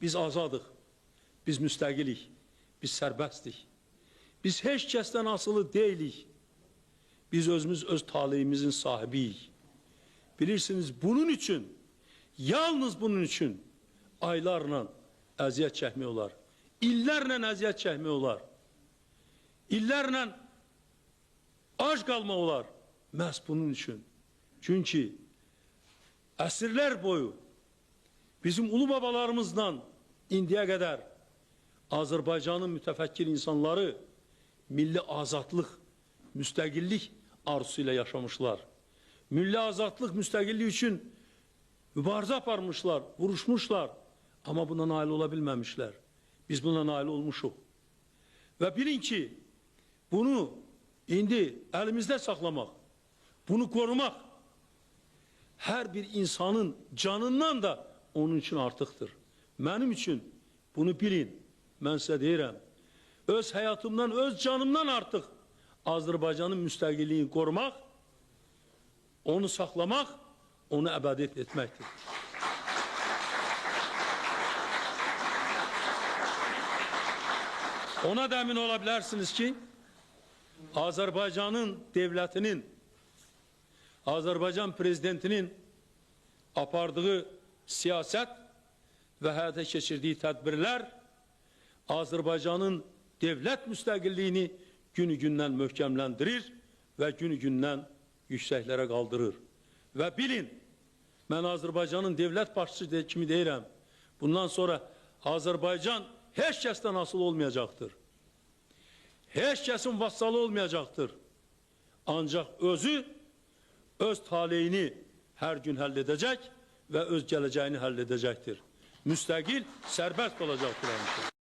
Biz azadıq, biz müstəqilik, biz sərbəstdik. Biz heç kəsdən asılı deyilik. Biz özümüz öz taleyimizin sahibiyik. Bilirsiniz, bunun üçün, yalnız bunun üçün aylarla əziyyət çəkmək olar. İllərlə əziyyət çəkmək olar. İllərlə ac qalmaq olar. Məhz bunun üçün. Çünki əsrlər boyu bizim ulu babalarımızla indiyə qədər Azərbaycanın mütəfəkkir insanları milli azadlıq, müstəqillik arzusu ilə yaşamışlar. Milli azadlıq, müstəqillik üçün mübarizə aparmışlar, vuruşmuşlar. Amma buna nail ola bilməmişlər. Biz buna nail olmuşuq. Və bilin ki, bunu indi əlimizdə saxlamaq, bunu qorumaq hər bir insanın canından da onun üçün artıqdır. Mənim üçün bunu bilin, mən sizə deyirəm, öz həyatımdan, öz canımdan artıq Azərbaycanın müstəqilliyini qorumaq, onu saxlamaq, onu əbədi etməkdir. Ona da əmin ola bilərsiniz ki, Azərbaycanın devlətinin, Azərbaycan prezidentinin apardığı siyasət və həyata keçirdiyi tədbirlər Azərbaycanın devlət müstəqilliyini günü-gündən möhkəmləndirir və günü-gündən yüksəklərə qaldırır. Və bilin, mən Azərbaycanın devlət başçısı kimi deyirəm, bundan sonra Azərbaycan heç kəsdən asılı olmayacaqdır. Heç kəsin vassalı olmayacaqdır. Ancaq özü öz taleyini hər gün həll edəcək və öz gələcəyini həll edəcəkdir. Müstəqil, sərbəst olacaqdır həmişə.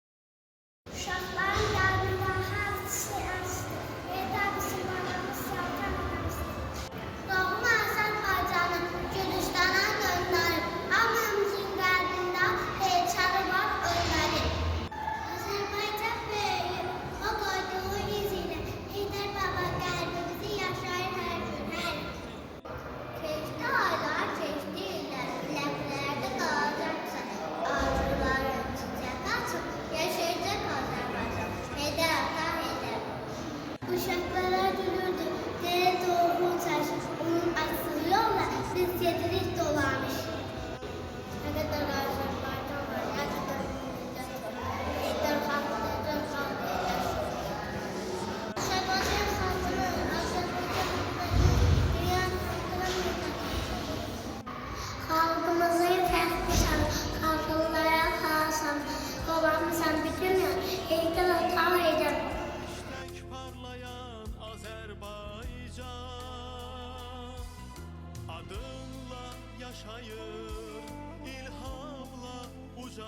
Uşaklara gülürdü, dere doğru taş, onun asıl yolla biz yedirik dolarmış. Ne kadar Azerbaycan var, ne kadar millet var, ne kadar halkların halkı yaşıyor. Azerbaycan halkının, dünyanın halkımızın təhdid halklara kalsam, dolanmışam bütün ya, heykel hata edem. Adınla yaşayır.